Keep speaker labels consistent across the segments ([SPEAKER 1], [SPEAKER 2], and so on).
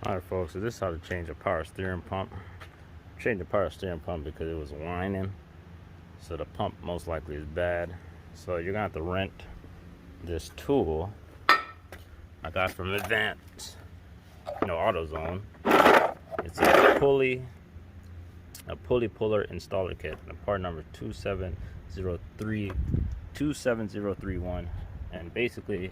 [SPEAKER 1] Alright folks, so this is how to change a power steering pump. Change the power steering pump because it was whining, so the pump most likely is bad. So you're gonna have to rent this tool I got from Advance, AutoZone. It's a pulley puller installer kit. The part number 27031, and basically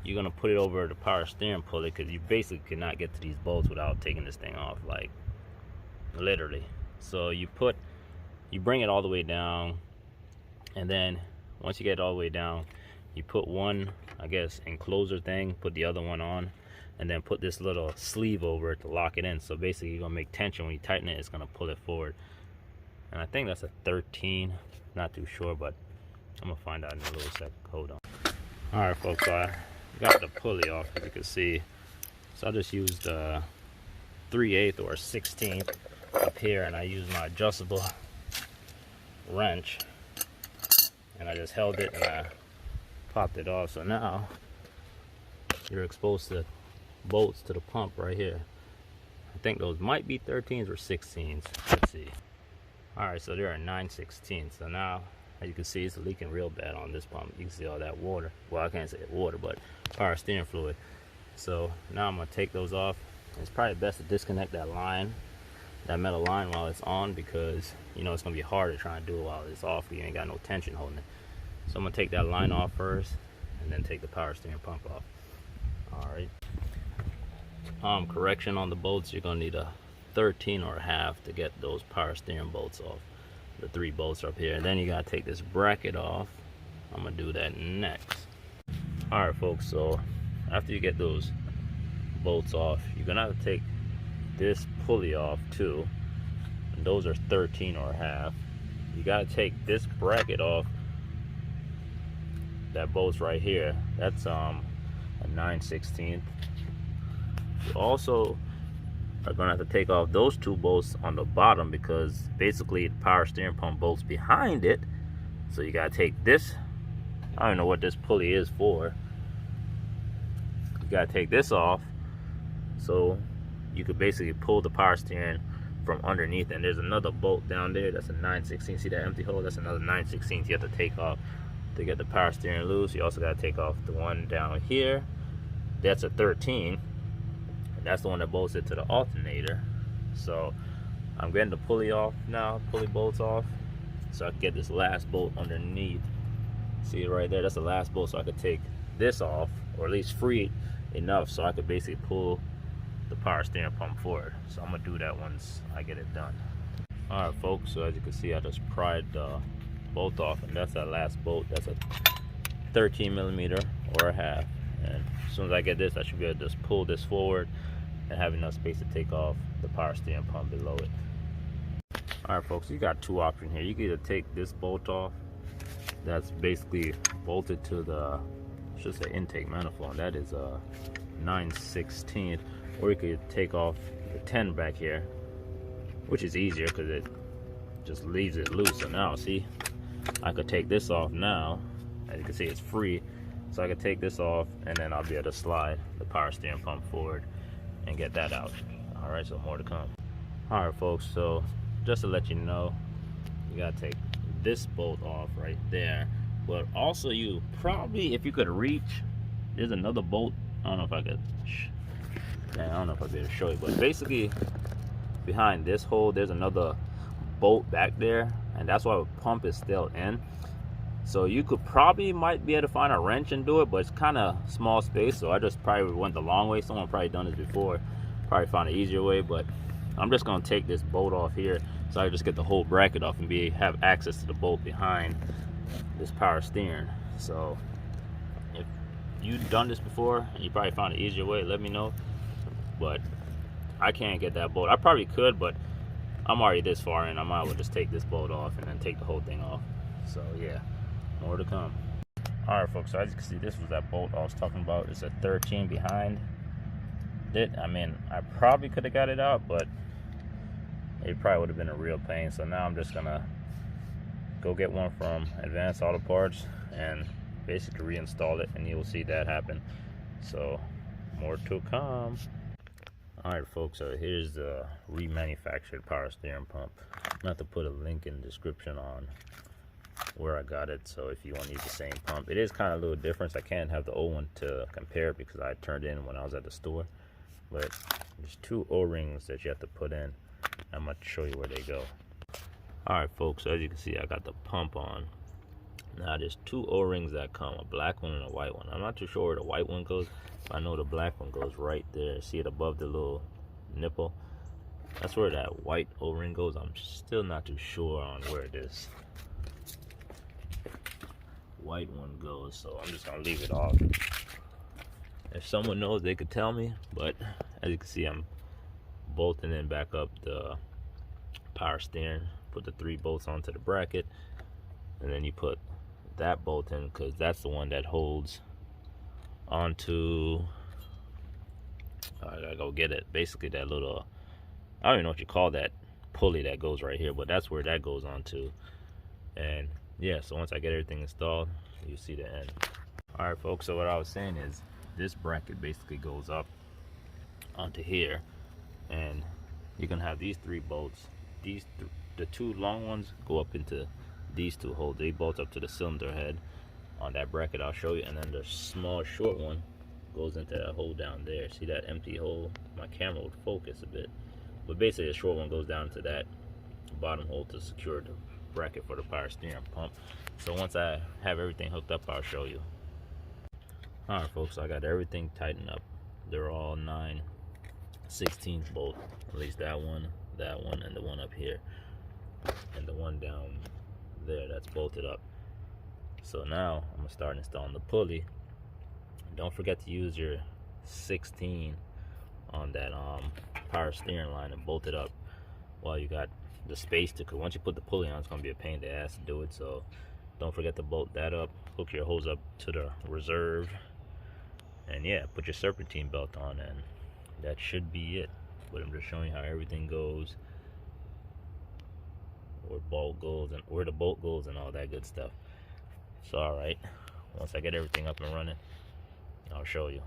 [SPEAKER 1] you're gonna put it over the power steering pulley because you basically cannot get to these bolts without taking this thing off, like literally. So you bring it all the way down, and then once you get it all the way down, you put one, I guess, enclosure thing, put the other one on, and then put this little sleeve over it to lock it in. So basically you're gonna make tension. When you tighten it, it's gonna pull it forward. And I think that's a 13, not too sure, but I'm gonna find out in a little sec. Hold on. All right folks, so I got the pulley off, as you can see. So I just used 3/8 or 16 up here, and I used my adjustable wrench, and I just held it and I popped it off. So now you're exposed to bolts to the pump right here. I think those might be 13s or 16s. Let's see. All right, so there are 9/16. So now, as you can see, it's leaking real bad on this pump. You can see all that water. Well, I can't say water, but power steering fluid. So now I'm gonna take those off. It's probably best to disconnect that line, that metal line, while it's on, because it's gonna be hard to try and do it while it's off. You ain't got no tension holding it. So I'm gonna take that line off first, and then take the power steering pump off. All right. Correction on the bolts, you're gonna need a 13 or a half to get those power steering bolts off. The 3 bolts are up here, and then you gotta take this bracket off. I'm gonna do that next. All right folks, so after you get those bolts off, you're gonna have to take this pulley off too, and those are 13 or a half. You gotta take this bracket off. That bolt's right here, that's a 9/16. You also are gonna have to take off those 2 bolts on the bottom, because basically the power steering pump bolts behind it. So you gotta take this, I don't know what this pulley is for. You gotta take this off so you could basically pull the power steering from underneath. And there's another bolt down there, that's a 9/16. See that empty hole? That's another 9/16 you have to take off to get the power steering loose. You also gotta take off the one down here, that's a 13. That's the one that bolts it to the alternator. So I'm getting the pulley off now, pulley bolts off, so I can get this last bolt underneath. See it right there? That's the last bolt, so I could take this off, or at least free it enough so I could basically pull the power steering pump forward. So I'm gonna do that once I get it done. All right folks, so as you can see, I just pried the bolt off, and that's that last bolt. That's a 13 millimeter or a half. And as soon as I get this, I should be able to just pull this forward and have enough space to take off the power steering pump below it. All right folks, you got 2 options here. You can either take this bolt off, that's basically bolted to the, I should say, intake manifold. That is a 9/16. Or you could take off the 10 back here, which is easier because it just leaves it loose. So now see, I could take this off now. As you can see, it's free. So I could take this off, and then I'll be able to slide the power steering pump forward and get that out. All right, so more to come. All right folks, so just to let you know, you gotta take this bolt off right there. But also, you probably, if you could reach, there's another bolt. I don't know if I could, I don't know if I'll be able to show you, but basically behind this hole there's another bolt back there, and that's why the pump is still in. So you could probably might be able to find a wrench and do it, but it's kind of small space. So I just probably went the long way. Someone probably done this before, probably found an easier way. But I'm just gonna take this bolt off here, so I just get the whole bracket off and have access to the bolt behind this power steering. So if you've done this before and you probably found an easier way, let me know. But I can't get that bolt. I probably could, but I'm already this far in. I might as well just take this bolt off and then take the whole thing off. So yeah, more to come. All right folks, so as you can see, this was that bolt I was talking about. It's a 13 behind it. I mean, I probably could have got it out, but it probably would have been a real pain. So now I'm just gonna go get one from Advanced Auto Parts and basically reinstall it, and you'll see that happen. So more to come. Alright folks, so here's the remanufactured power steering pump. I'm going to have to put a link in the description on where I got it, so if you want to use the same pump. It is kind of a little different. I can't have the old one to compare because I turned in when I was at the store. But there's 2 O-rings that you have to put in. I'm going to show you where they go. Alright folks, so as you can see, I got the pump on. Now there's 2 O-rings that come, a black one and a white one. I'm not too sure where the white one goes, but I know the black one goes right there. See it above the little nipple? That's where that white O-ring goes. I'm still not too sure on where this white one goes, so I'm just gonna leave it off. If someone knows, they could tell me, but as you can see, I'm bolting in back up the power steering. Put the 3 bolts onto the bracket, and then you put that bolt in because that's the one that holds onto, I gotta go get it, basically that little, I don't even know what you call that pulley that goes right here, but that's where that goes onto. And yeah, so once I get everything installed, you see the end. Alright folks, so what I was saying is this bracket basically goes up onto here, and you're gonna have these 3 bolts. The 2 long ones go up into these 2 holes. They bolt up to the cylinder head on that bracket I'll show you, and then the small short one goes into that hole down there. See that empty hole? My camera would focus a bit, but basically the short one goes down to that bottom hole to secure the bracket for the power steering pump. So once I have everything hooked up, I'll show you. Alright folks, so I got everything tightened up. They're all 9/16 bolt, at least that one, and the one up here, and the one down there that's bolted up. So now I'm gonna start installing the pulley. Don't forget to use your 16 on that power steering line and bolt it up while you got the space to, because once you put the pulley on, it's gonna be a pain in the ass to do it. So don't forget to bolt that up. Hook your hose up to the reserve, and yeah, put your serpentine belt on, and that should be it. But I'm just showing you how everything goes, where the bolt goes and all that good stuff. So alright, once I get everything up and running, I'll show you.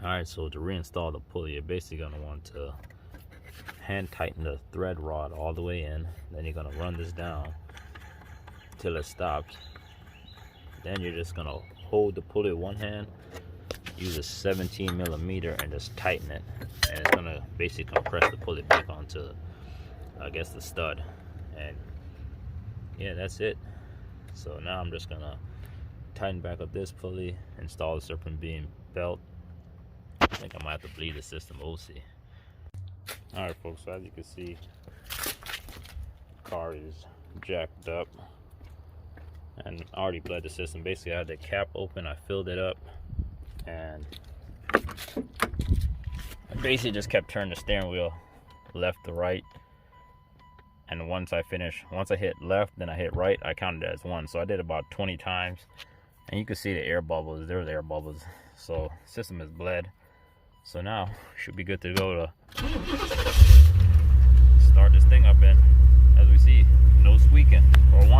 [SPEAKER 1] Alright, so to reinstall the pulley, you're basically gonna want to hand tighten the thread rod all the way in. Then you're gonna run this down till it stops. Then you're just gonna hold the pulley with one hand, use a 17mm, and just tighten it, and it's gonna basically compress the pulley back onto, I guess, the stud. And yeah, that's it. So now I'm just gonna tighten back up this pulley, install the serpentine belt. I think I might have to bleed the system, we'll see. Alright folks, so as you can see, the car is jacked up, and I already bled the system. Basically I had the cap open, I filled it up, and I basically just kept turning the steering wheel left to right. And once I hit left, then I hit right, I counted it as 1. So I did about 20 times. And you can see the air bubbles. There's air bubbles. So the system is bled. So now should be good to go to start this thing up. And as we see, no squeaking or one.